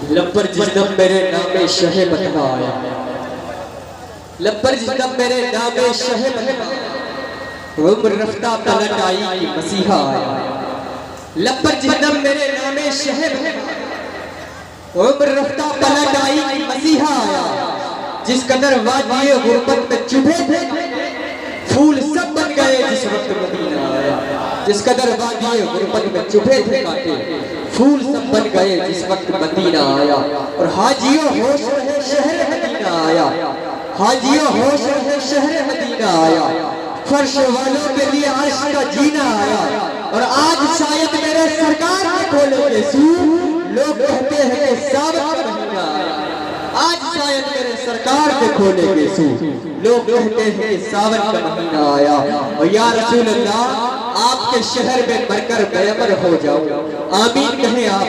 लब्बर जिसम मेरे नामे शहे बतवाया, लब्बर जिसम मेरे नामे शहे बतवाया, उम्र रफ्ता पलट आई कि मसीहा आया। लब्बर जिसम मेरे नामे शहे बतवाया, उम्र रफ्ता पलट आई कि मसीहा आया। जिस कदर वादिये गुर्बत में चुभे थे फूल सब बन गए जिस वक्त मदीना आया। जिस कदर वादिये गुर्बत में चुभे थे कांटे फूल सब बन गए जिस वक्त मदीना आया। और हाजियों होश रहे शहर मदीना आया, हाजियों होश रहे शहर मदीना आया। फर्श वालों के लिए अर्श का जीना आया। और आज शायद मेरे सरकार ने खोले के सूर लोग कहते हैं कि सावन का महीना आया। आज शायद मेरे सरकार के खोले के सूर लोग कहते हैं कि सावन का महीना आया। और या रसूल अल्लाह आपके शहर में मरकर बेअमर हो जाओ, आमीन कहें आप।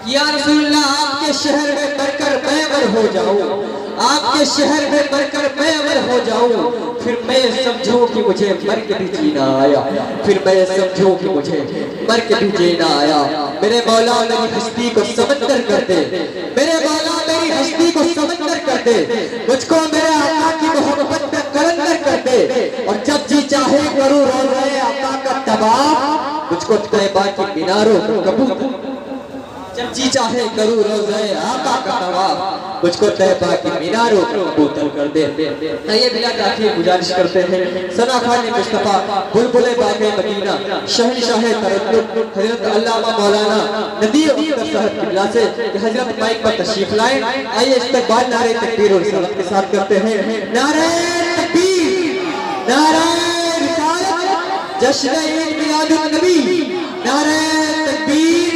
या रसूल अल्लाह आपके शहर में मरकर बेअमर हो जाओ, आपके शहर में मरकर बेअमर हो जाऊं। फिर मैं समझूं कि मुझे मर के भी जीना आया, फिर मैं समझूं कि मुझे मर के भी जीना आया। मेरे मौला मेरी हस्ती को समंदर कर दे, मेरे मौला मेरी हस्ती को समंदर कर दे। मुझको मेरे आका की मोहब्बत में कलंदर कर दे। और जब जी चाहे करूं रोज़े आका का तवाफ, मुझको तैबा की मीनारों को कबूल। जब जी चाहे करूं रोज़े आका का तवाफ, मुझको तैबा की मीनारों को कबूल कर दे। ये बिला ताखीर गुजारिश करते हैं सना खान मुस्तफा बुलबुल बागे मदीना शहंशाह तरन्नुम हजरत अल्लामा मौलाना नदीर अख्तर साहब की बिला से कि हजरत माइक पर तशरीफ लाएं। आइए इस्तकबाल नारे तकबीर और सलात के साथ करते हैं। नारे तकबीर, नारे रिसालत, जश्न ईद मिलादुन नबी, नारे तकबीर,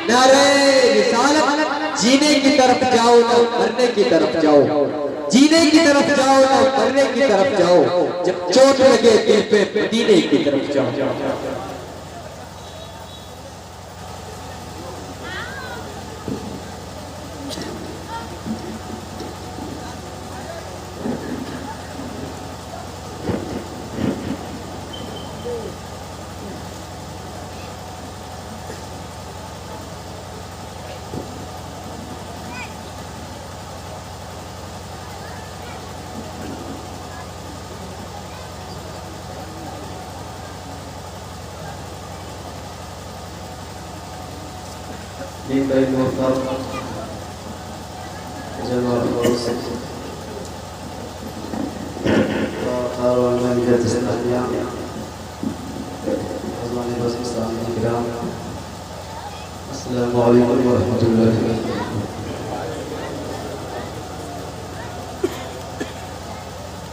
नारे रिसालत। जीने की तरफ जाओ ना मरने की तरफ जाओ, जीने की तरफ जाओ ना मरने की तरफ जाओ। जब चोट लगे दिल पे मदीने की तरफ जाओ।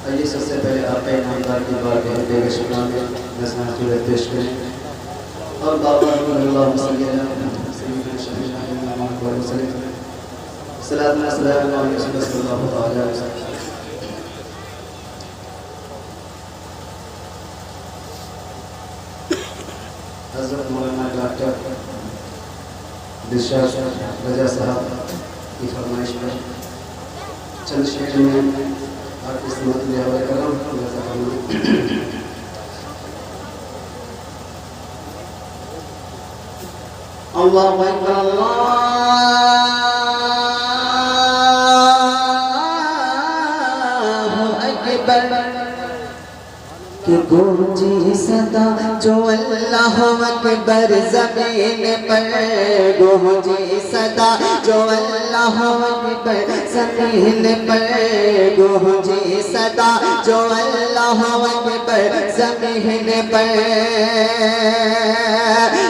आइए सबसे पहले आप ईमानदार की बात है शुक्राना में पेश करें। और बाबा हज़रत मौलाना डॉक्टर दिलशाद रजा साहब की फरमाइश पर चंद शेर में आपकी समझ में हवाले कर रहा हूँ। अल्लाहु अकबर, अल्लाहु अकबर। कि गूंजी सदा जो अल्लाह अकबर ज़मीन पर, गूंजी सदा जो अल्लाह अकबर ज़मीन पर, गूंजी सदा जो अल्लाह अकबर ज़मीन पर।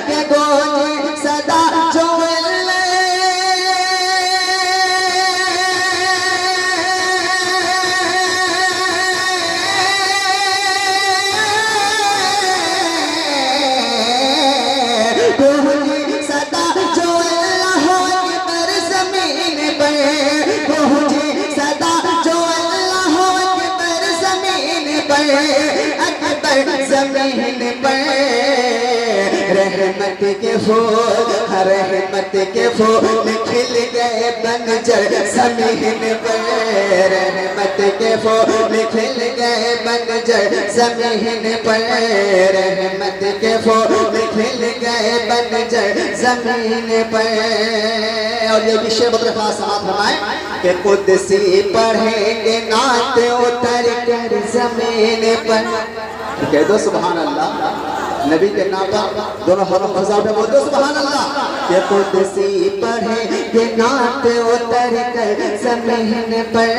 कि गूंजी सदा जो ज़मीन पर रहमत के फूल, रहमत के फूल खिल गए बंजर ज़मीन पर, रहमत के फूल खिल गए बंजर ज़मीन पर, रहमत के फूल खिल गए बंजर जमीन पर। और ये भी शेर बदर खास समात फरमाए कि कुदसी पढ़ेंगे नात उतर कर जमीन पर। कह दो सुभान अल्लाह, नबी के नाम पर दोनों हरफ फजा पे बोल दो सुभान अल्लाह। ये कुदसी पढ़ेंगे नात उतर कर जमीन पर,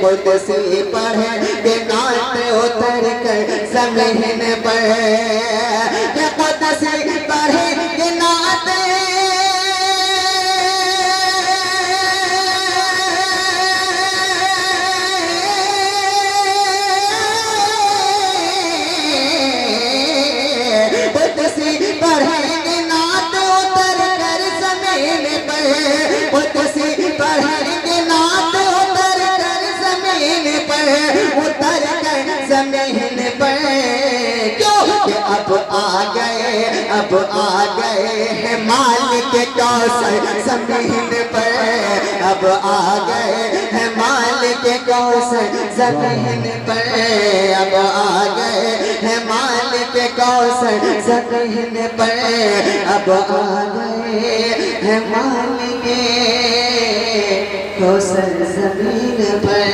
कुदसी पढ़ेंगे नात उतर कर जमीन पर। ये कुदसी पढ़ेंगे नात पढ़ेंगे नात उतर कर जमीन पर, कुदसी पढ़ेंगे नात उतर कर जमीन पर, उतर कर जमीन पर। क्यों कि अब आ गए हैं मालिक कौसर जमीन पर, अब आ गए हैं मालिक कौसर जमीन पर, अब आ गए हैं मालिक कौसर जमीन पर, अब आ गए हैं मालिक कौसर जमीन पर।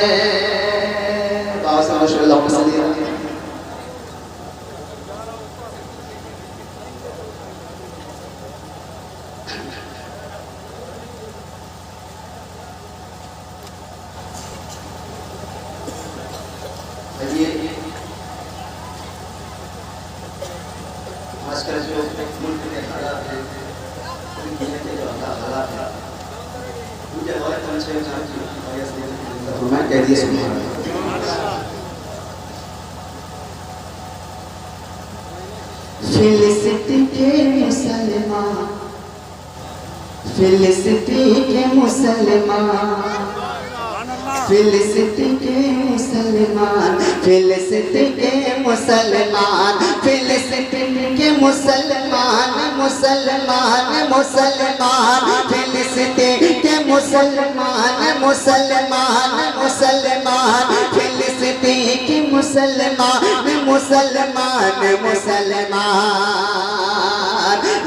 आजकल जो मुल्क के हालात हैं, दुनिया के जो हालात हैं, मुझे और कौन से मैं कह दिया सुभान अल्लाह। फिलिस्तीन के मुसलमान, फिलिस्तीन के मुसलमान, फिलिस्तीन के मुसलमान, फिलिस्तीन के मुसलमान, फिलिस्तीन के मुसलमान, मुसलमान मुसलमान, फिलिस्तीन के मुसलमान, मुसलमान मुसलमान, फिलिस्तीन के मुसलमान, मुसलमान मुसलमान।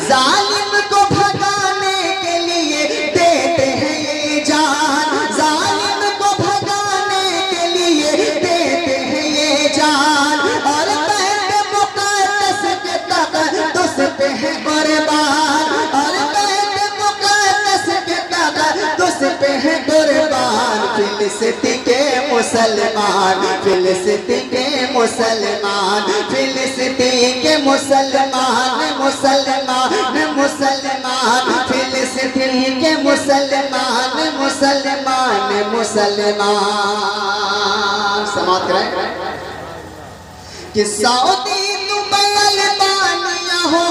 जालिम को भगाने के लिए देते हैं ये जान, जालिम को भगाने के लिए देते हैं ये जान, और बैत मुक़द्दस के तक़द्दुस पे है कुर्बान, और बैत मुक़द्दस के तक़द्दुस पे है कुर्बान। फिलिस्तीन के मुसलमान, फिलिस्तीन के मुसलमान, फिलिस्तीन के मुसलमान, मुसलमान मुसलमान, फिलिस्तीन के मुसलमान, मुसलमान मुसलमान। समाप्त करें कि सऊदी दुबई अल्बानिया हो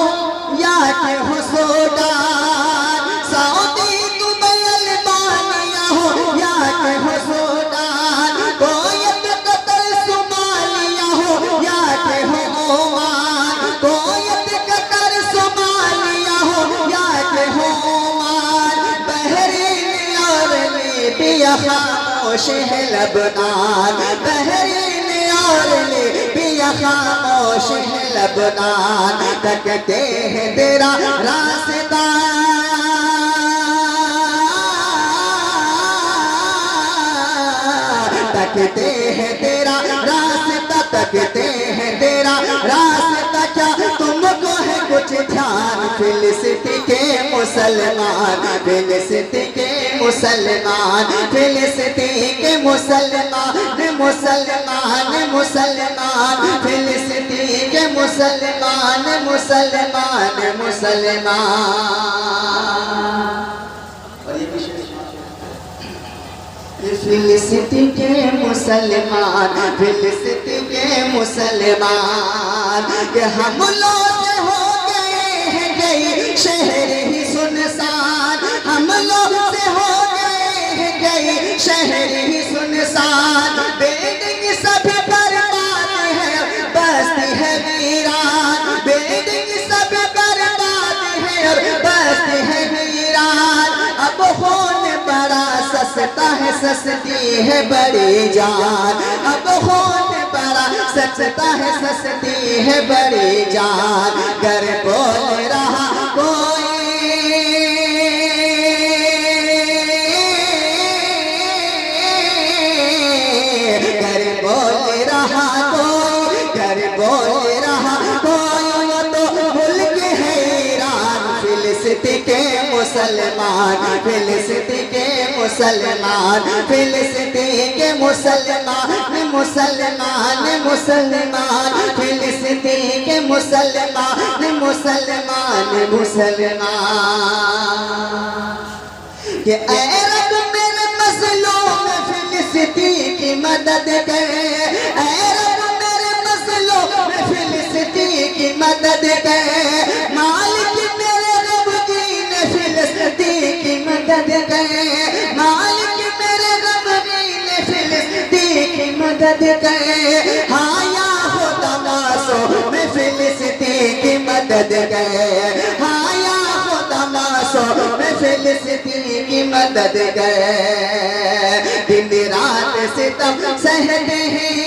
या के हो सूडान, सऊदी दुबई अल्बानिया हो या के हो सूडान, कोयत कतर सोमालिया हो या के हो ओमान, कोयत कतर सोमालिया हो या के हो ओमान, बहरीन और लीबिया खामोश है लबनान, बहरीन और लीबिया खामोश है लबनान। तकते हैं तेरा रास्ता, तकते हैं तेरा रास्ता, तकते हैं तेरा रास्ता, क्या तुमको है कुछ ध्यान। फिलिस्तीन के मुसलमान, फिलिस्तीन के मुसलमान, फिलिस्तीन के मुसलमान, मुसलमान मुसलमान, फिलिस्तीन के मुसलमान, मुसलमान मुसलमान। और ये विषय फिलिस्तीन के मुसलमान, फिलिस्तीन के मुसलमान, कि हम लोग हो गए हैं गई शहर ही सुनसान, हम लोग से हो गए हैं गई शहर ही सुनसान। बिल्डिंग सभी बर्बाद है, बस्ती है वीरान, बिल्डिंग सभी बर्बाद है और बस्ती है वीरान। अब होने बड़ा सस्ता है, सस्ती है बड़ी जान, अब होने बड़ा सस्ता है, सस्ती है बड़ी जान। घर बोल रहा को फिलिस्तीन के मुसलमान, फिलिस्तीन के मुसलमान, फिलिस्तीन के मुसलमान, मुसलमान मुसलमान, फिलिस्तीन के मुसलमान, मुसलमान मुसलमान। कि ऐ रब मेरे मसलों में फिलिस्तीन की मदद करे, ऐ रब मेरे मसलों में फिलिस्तीन की मदद करे, मालिक मेरे रब दीन फिलिस्तीन की मदद करे, मालिक मेरे रब दीन फिलिस्तीन की मदद करे। हाँ या हो तमाशो में फिलिस्तीन की मदद करे, हाँ या हो तमाशो में फिलिस्तीन की मदद करे। दिन रात सितम सहते हैं,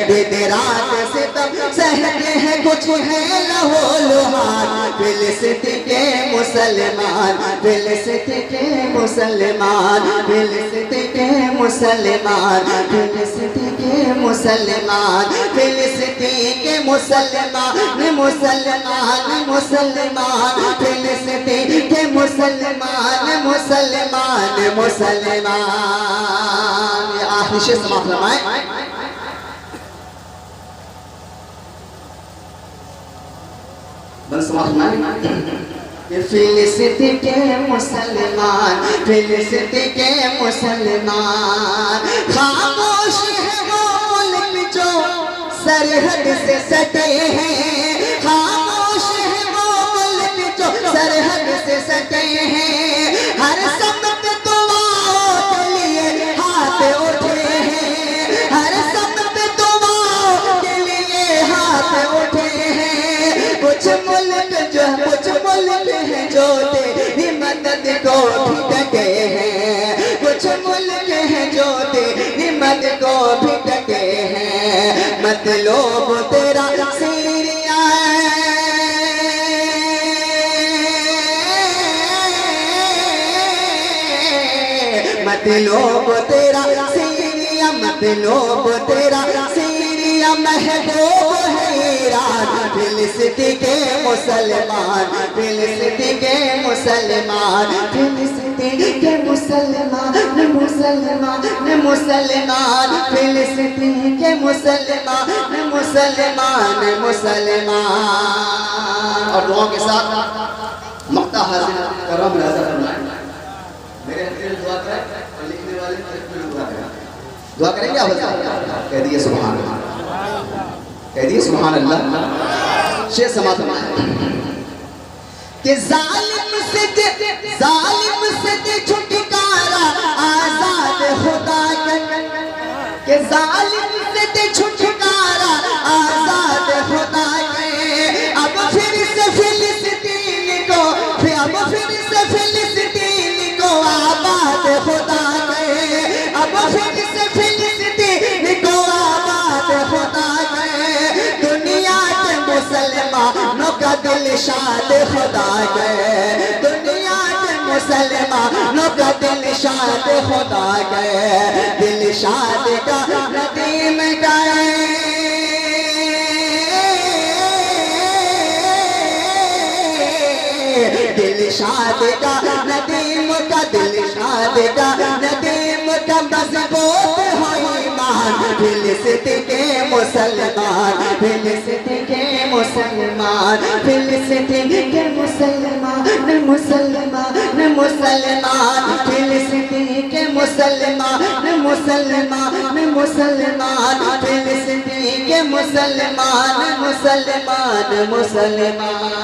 दिन रात सितम सहते हैं, कुछ है लहो लुहार। फिलिस्तीन के मुसलमान, फिलिस्तीन के मुसलमान, फिलिस्तीन के मुसलमान, फिलिस्तीन के मुसलमान, फिलिस्तीन के मुसलमान, मुसलमान मुसलमान, फिलिस्तीन के मुसलमान, मुसलमान मुसलमान। ये आखिरी शेर समाप्त फरमाएं। फिलिस्तीन के मुसलमान, फिलिस्तीन के मुसलमान, खामोश है वो मुल्क जो सरहद से सटे हैं, खामोश है वो मुल्क जो सरहद से सटे हैं। हर सबक दुआओं के लिए हाथ उठे हैं, हर सबक दुआओं के लिए हाथ उठे हैं। कुछ मुल्क जो है जो तेरी मदद को भी डटे हैं, कुछ मुल्क हैं जो तेरी मदद को भी डटे हैं। मतलब तेरा सीरिया मतलब तेरा सीरिया, मतलब तेरा सीरिया महबूब है ईरान। फिलिस्तीन के मुसलमान, फिलिस्तीन के मुसलमान, फिलिस्तीन के मुसलमान, मुसलमान मुसलमान, फिलिस्तीन के मुसलमान, मुसलमान मुसलमान। और दुआओं के साथ मक्ता हासिल करम नजर फरमाएं। मेरे दिल दुआ करें और लिखने वाले दुआ करें। दुआ करेंगे आप कह दिए सुभान अल्लाह, कह दिए सुभान अल्लाह। शेर समाप्त फरमाएं कि जालिम से दे छुटकारा आजाद खुदा के, कि जालिम से दे छुटकारा आजाद खुदा के। अब फिर से फिलिस्तीन को, अब फिर से फिलिस्तीन को आबाद खुदा के, अब फिर से फिलिस्तीन को आबाद खुदा के। दुनिया के मुसलमानों का दिल शाद खुदा के, दुनिया के मुसलमानों का दिल शाद खुदा के। दिल शाद का नदीम गाए, दिल शाद का नदीम का, दिल शाद का नदीम का मजबूत हो ईमान। फिलिस्तीन के मुसलमान, फिलिस्तीन के मुसलमान, फिलिस्तीन के मुसलमान, मुसलमान मुसलमान, फिलिस्तीन के मुसलमान, मुसलमान मुसलमान, फिलिस्तीन के मुसलमान, मुसलमान मुसलमान।